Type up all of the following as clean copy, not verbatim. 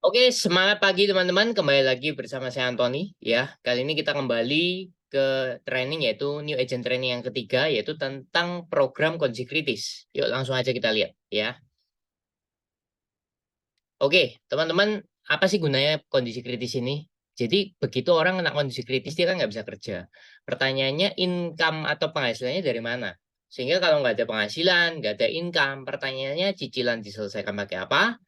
Oke, semangat pagi teman-teman. Kembali lagi bersama saya Anthony. Ya, kali ini kita kembali ke training yaitu New Agent Training yang ketiga, yaitu tentang program kondisi kritis. Yuk langsung aja kita lihat ya. Oke, teman-teman, apa sih gunanya kondisi kritis ini? Jadi begitu orang kena kondisi kritis dia kan nggak bisa kerja. Pertanyaannya income atau penghasilannya dari mana? Sehingga kalau nggak ada penghasilan, nggak ada income, pertanyaannya cicilan diselesaikan pakai apa?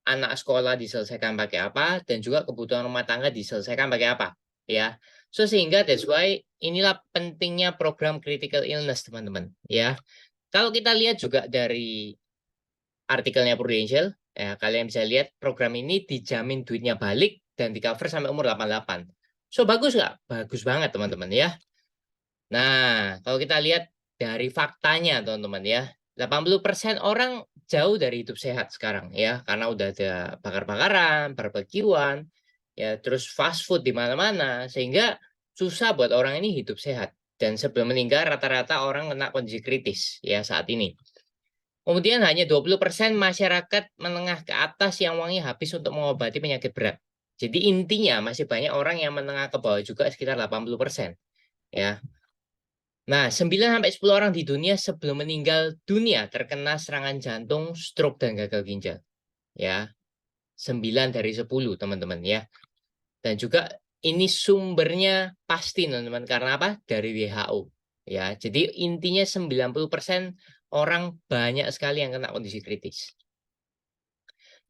Anak sekolah diselesaikan pakai apa, dan juga kebutuhan rumah tangga diselesaikan pakai apa, ya. So sehingga that's why inilah pentingnya program critical illness, teman-teman, ya. Kalau kita lihat juga dari artikelnya Prudential, ya, kalian bisa lihat program ini dijamin duitnya balik dan di cover sampai umur 88. So bagus nggak? Bagus banget, teman-teman, ya. Nah, kalau kita lihat dari faktanya, teman-teman, ya, 80% orang jauh dari hidup sehat sekarang, ya, karena udah ada bakar-bakaran, barbekyuan, ya, terus fast food di mana-mana, sehingga susah buat orang ini hidup sehat. Dan sebelum meninggal, rata-rata orang kena kondisi kritis, ya, saat ini. Kemudian hanya 20% masyarakat menengah ke atas yang uangnya habis untuk mengobati penyakit berat. Jadi intinya masih banyak orang yang menengah ke bawah juga sekitar 80%, ya. Nah, 9 sampai 10 orang di dunia sebelum meninggal dunia terkena serangan jantung, stroke, dan gagal ginjal. Ya, 9 dari 10, teman-teman, ya. Dan juga ini sumbernya pasti, teman-teman. Karena apa? Dari WHO. Ya, jadi intinya 90% orang banyak sekali yang kena kondisi kritis.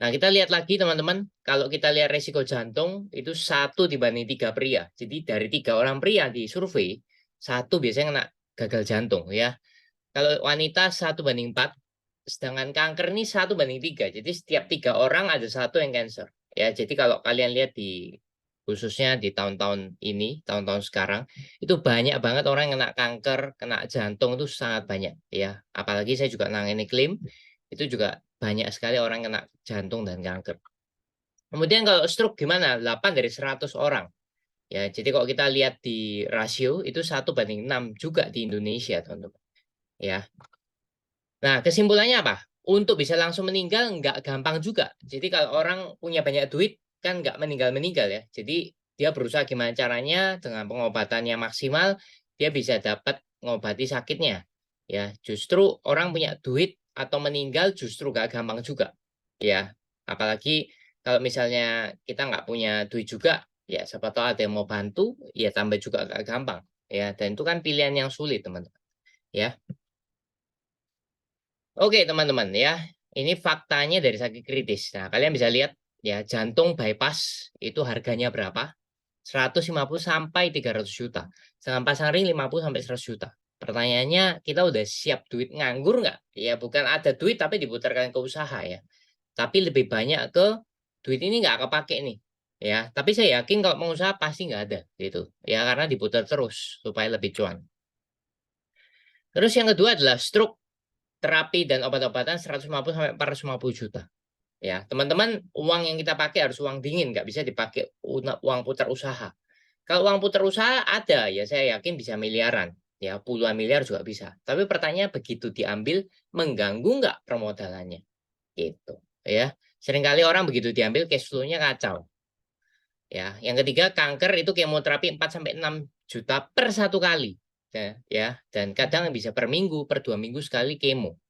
Nah, kita lihat lagi, teman-teman. Kalau kita lihat resiko jantung, itu 1 dibanding 3 pria. Jadi dari 3 orang pria di survei, satu biasanya kena gagal jantung, ya. Kalau wanita 1 banding 4, sedangkan kanker ini 1 banding 3. Jadi setiap 3 orang ada satu yang cancer. Ya, jadi kalau kalian lihat di khususnya di tahun-tahun ini, tahun-tahun sekarang, itu banyak banget orang yang kena kanker, kena jantung itu sangat banyak. Ya, apalagi saya juga nangani klaim, itu juga banyak sekali orang yang kena jantung dan kanker. Kemudian kalau stroke gimana? 8 dari 100 orang. Ya, jadi kalau kita lihat di rasio itu 1 banding 6 juga di Indonesia, teman-teman. Ya. Nah, kesimpulannya apa? Untuk bisa langsung meninggal nggak gampang juga. Jadi kalau orang punya banyak duit, kan nggak meninggal-meninggal ya. Jadi dia berusaha gimana caranya dengan pengobatannya maksimal, dia bisa dapat mengobati sakitnya. Ya, justru orang punya duit atau meninggal justru nggak gampang juga. Ya, apalagi kalau misalnya kita nggak punya duit juga, ya siapa tahu ada yang mau bantu, ya tambah juga nggak gampang. Ya, dan itu kan pilihan yang sulit, teman-teman. Ya. Oke, teman-teman, ya. Ini faktanya dari sakit kritis. Nah, kalian bisa lihat ya, jantung bypass itu harganya berapa? 150 sampai 300 juta. Sedangkan pasang ring 50 sampai 100 juta. Pertanyaannya, kita udah siap duit nganggur nggak? Ya, bukan ada duit tapi diputarkan ke usaha ya. Tapi lebih banyak ke duit ini nggak kepake nih. Ya, tapi saya yakin kalau pengusaha pasti nggak ada gitu. Ya, karena diputar terus supaya lebih cuan. Terus yang kedua adalah stroke, terapi dan obat-obatan 150 sampai 450 juta. Ya, teman-teman, uang yang kita pakai harus uang dingin, nggak bisa dipakai uang putar usaha. Kalau uang putar usaha ada, ya saya yakin bisa miliaran, ya puluhan miliar juga bisa. Tapi pertanyaan begitu diambil mengganggu nggak permodalannya? Gitu, ya. Seringkali orang begitu diambil cash flow-nya kacau. Ya, yang ketiga kanker itu kemoterapi 4 sampai 6 juta per 1 kali. Ya, dan kadang bisa per minggu, per 2 minggu sekali kemo.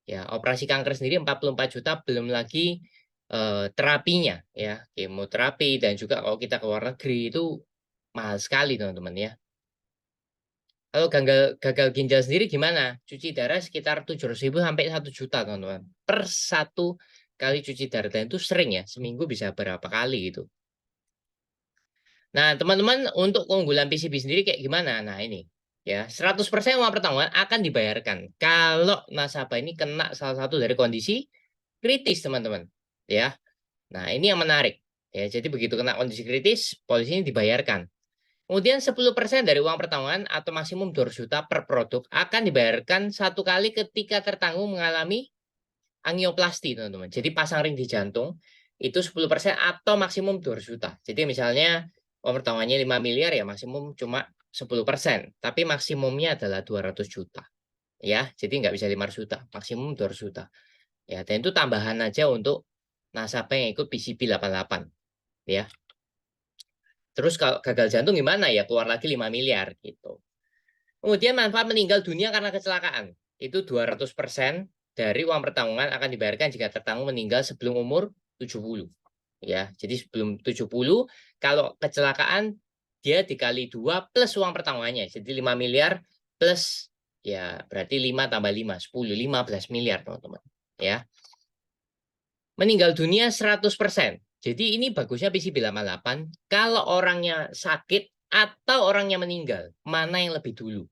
Ya, operasi kanker sendiri 44 juta belum lagi terapinya ya, kemoterapi dan juga kalau kita ke luar negeri itu mahal sekali, teman-teman, ya. Kalau gagal ginjal sendiri gimana? Cuci darah sekitar 700.000 sampai 1 juta, teman-teman. Per 1 kali cuci darah dan itu sering ya, seminggu bisa berapa kali gitu. Nah, teman-teman, untuk keunggulan PCB sendiri kayak gimana? Nah, ini ya, 100% uang pertanggungan akan dibayarkan kalau nasabah ini kena salah satu dari kondisi kritis, teman-teman. Ya. Nah, ini yang menarik. Ya, jadi begitu kena kondisi kritis, polisi ini dibayarkan. Kemudian 10% dari uang pertanggungan atau maksimum 200 juta per produk akan dibayarkan 1 kali ketika tertanggung mengalami angioplasti, teman-teman. Jadi pasang ring di jantung itu 10% atau maksimum 200 juta. Jadi misalnya uang pertanggungannya 5 miliar ya maksimum cuma 10%, tapi maksimumnya adalah 200 juta. Ya, jadi nggak bisa 500 juta, maksimum 200 juta. Ya, dan itu tambahan aja untuk nasabah yang ikut PCB 88 ya. Terus kalau gagal jantung gimana ya, keluar lagi 5 miliar gitu. Kemudian manfaat meninggal dunia karena kecelakaan. Itu 200% dari uang pertanggungan akan dibayarkan jika tertanggung meninggal sebelum umur 70. Ya, jadi sebelum 70 kalau kecelakaan dia dikali 2 plus uang pertanggungannya. Jadi 5 miliar plus ya berarti 5 tambah 5 10 15 miliar teman-teman. Ya. Meninggal dunia 100%. Jadi ini bagusnya PCB 88 kalau orangnya sakit atau orangnya meninggal, mana yang lebih dulu?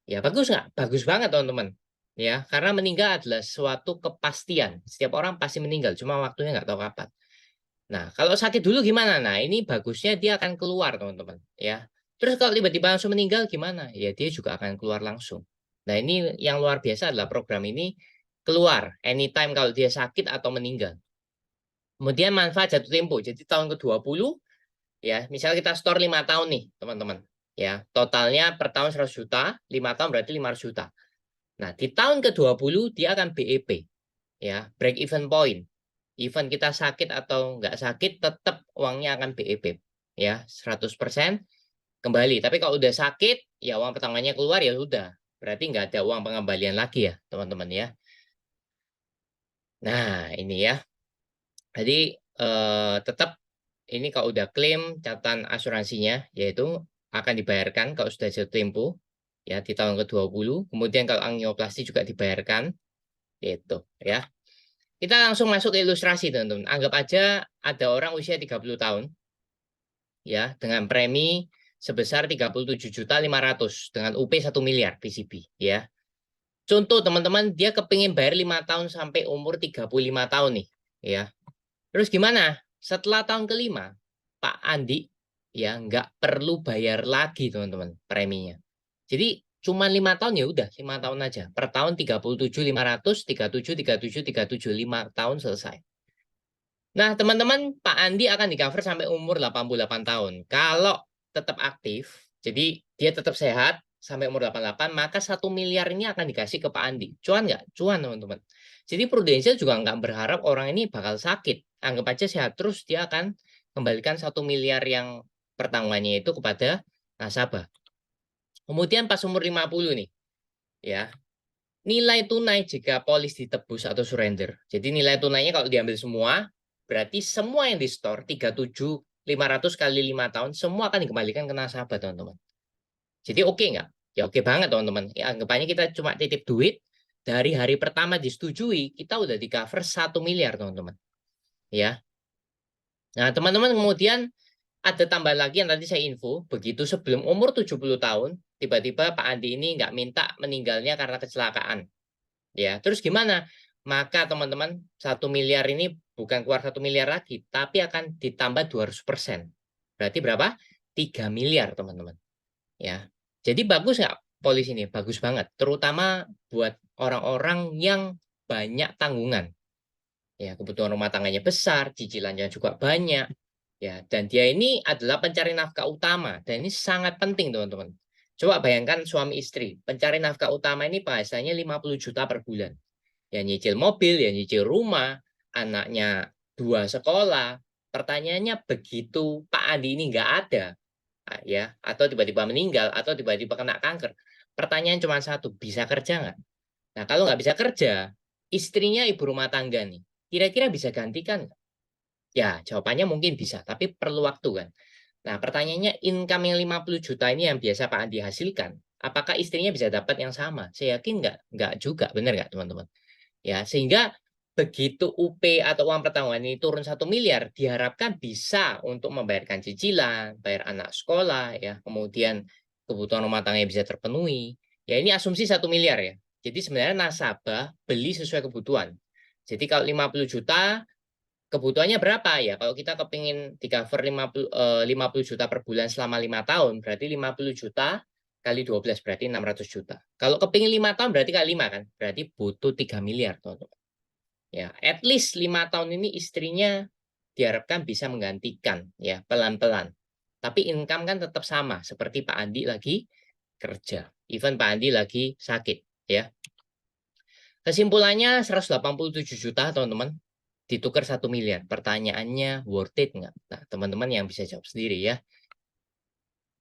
Ya bagus nggak? Bagus banget teman-teman. Ya, karena meninggal adalah suatu kepastian. Setiap orang pasti meninggal, cuma waktunya nggak tahu kapan. Nah, kalau sakit dulu gimana? Nah, ini bagusnya dia akan keluar, teman-teman. Ya. Terus kalau tiba-tiba langsung meninggal gimana? Ya, dia juga akan keluar langsung. Nah, ini yang luar biasa adalah program ini keluar anytime kalau dia sakit atau meninggal. Kemudian manfaat jatuh tempo. Jadi tahun ke-20, ya, misalnya kita store 5 tahun nih, teman-teman. Ya, totalnya per tahun 100 juta, 5 tahun berarti 500 juta. Nah, di tahun ke-20 dia akan BEP, ya, break even point. Even kita sakit atau nggak sakit, tetap uangnya akan BEP. Ya, 100% kembali. Tapi kalau udah sakit, ya uang pertanggungannya keluar, ya sudah. Berarti nggak ada uang pengembalian lagi ya, teman-teman ya. Nah, ini ya. Jadi, tetap ini kalau udah klaim catatan asuransinya, yaitu akan dibayarkan kalau sudah jatuh tempo, ya, di tahun ke-20. Kemudian kalau angioplasti juga dibayarkan, gitu ya. Kita langsung masuk ke ilustrasi, teman-teman. Anggap aja ada orang usia 30 tahun, ya, dengan premi sebesar 37.500.000 dengan UP 1 miliar PCB, ya. Contoh, teman-teman, dia kepingin bayar 5 tahun sampai umur 35 tahun nih, ya. Terus gimana? Setelah tahun kelima, Pak Andi, ya, nggak perlu bayar lagi, teman-teman, preminya. Jadi cuma 5 tahun, ya udah 5 tahun aja. Per tahun 37.500, 37, 37, 5 tahun selesai. Nah, teman-teman, Pak Andi akan di-cover sampai umur 88 tahun. Kalau tetap aktif, jadi dia tetap sehat sampai umur 88, maka 1 miliar ini akan dikasih ke Pak Andi. Cuan nggak? Cuan, teman-teman. Jadi Prudential juga nggak berharap orang ini bakal sakit. Anggap aja sehat terus, dia akan kembalikan 1 miliar yang pertanggungannya itu kepada nasabah. Kemudian pas umur 50 nih, ya, nilai tunai jika polis ditebus atau surrender. Jadi nilai tunainya kalau diambil semua, berarti semua yang di store 37.500 kali 5 tahun, semua akan dikembalikan ke nasabah, teman-teman. Jadi oke nggak? Ya oke banget, teman-teman. Ya, anggapannya kita cuma titip duit, dari hari pertama disetujui, kita udah di cover 1 miliar, teman-teman. Ya. Nah, teman-teman, kemudian ada tambah lagi yang tadi saya info, begitu sebelum umur 70 tahun, tiba-tiba Pak Andi ini nggak minta meninggalnya karena kecelakaan. Ya, terus gimana? Maka teman-teman, 1 miliar ini bukan keluar 1 miliar lagi, tapi akan ditambah 200%. Berarti berapa? 3 miliar, teman-teman. Ya. Jadi bagus nggak polis ini? Bagus banget. Terutama buat orang-orang yang banyak tanggungan. Ya, kebutuhan rumah tangganya besar, cicilannya juga banyak. Ya, dan dia ini adalah pencari nafkah utama. Dan ini sangat penting, teman-teman. Coba bayangkan suami istri. Pencari nafkah utama ini penghasilannya 50 juta per bulan. Ya nyicil mobil, ya nyicil rumah, anaknya 2 sekolah. Pertanyaannya begitu Pak Andi ini nggak ada, ya, atau tiba-tiba meninggal, atau tiba-tiba kena kanker. Pertanyaan cuma satu, bisa kerja nggak? Nah kalau nggak bisa kerja, istrinya ibu rumah tangga nih, kira-kira bisa gantikan nggak? Ya jawabannya mungkin bisa, tapi perlu waktu kan. Nah pertanyaannya income yang 50 juta ini yang biasa Pak Andi hasilkan, apakah istrinya bisa dapat yang sama? Saya yakin nggak? Nggak juga, benar nggak teman-teman? Ya, sehingga begitu UP atau uang pertanggungan ini turun 1 miliar, diharapkan bisa untuk membayarkan cicilan, bayar anak sekolah, ya, kemudian kebutuhan rumah tangga bisa terpenuhi. Ya, ini asumsi 1 miliar ya. Jadi sebenarnya nasabah beli sesuai kebutuhan. Jadi kalau 50 juta, kebutuhannya berapa ya? Kalau kita kepingin di cover 50 juta per bulan selama 5 tahun, berarti 50 juta kali 12 berarti 600 juta. Kalau kepingin 5 tahun berarti kali 5 kan? Berarti butuh 3 miliar, teman-teman. Ya, at least 5 tahun ini istrinya diharapkan bisa menggantikan ya pelan-pelan. Tapi income kan tetap sama seperti Pak Andi lagi kerja. Even Pak Andi lagi sakit ya. Kesimpulannya 187 juta, teman-teman. ditukar 1 miliar. Pertanyaannya worth it nggak? Nah, teman-teman yang bisa jawab sendiri ya.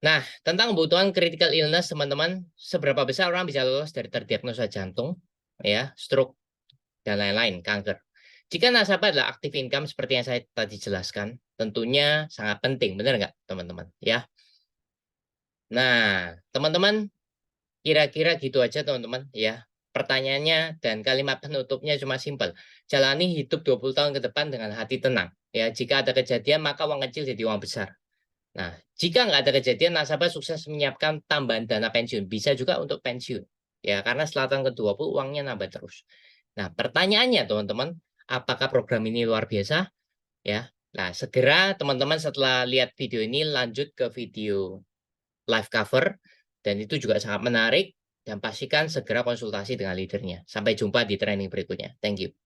Nah, tentang kebutuhan critical illness, teman-teman, seberapa besar orang bisa lolos dari terdiagnosa jantung, ya, stroke, dan lain-lain, kanker. Jika nasabah adalah active income seperti yang saya tadi jelaskan, tentunya sangat penting, benar nggak, teman-teman? Ya. Nah, teman-teman, kira-kira gitu aja, teman-teman, ya. Pertanyaannya dan kalimat penutupnya cuma simpel. Jalani hidup 20 tahun ke depan dengan hati tenang. Ya, jika ada kejadian, maka uang kecil jadi uang besar. Nah, jika nggak ada kejadian, nasabah sukses menyiapkan tambahan dana pensiun. Bisa juga untuk pensiun. Ya, karena setelah tahun ke-20 uangnya nambah terus. Nah, pertanyaannya teman-teman, apakah program ini luar biasa? Ya, nah segera teman-teman setelah lihat video ini lanjut ke video live cover. Dan itu juga sangat menarik. Dan pastikan segera konsultasi dengan leadernya. Sampai jumpa di training berikutnya. Thank you.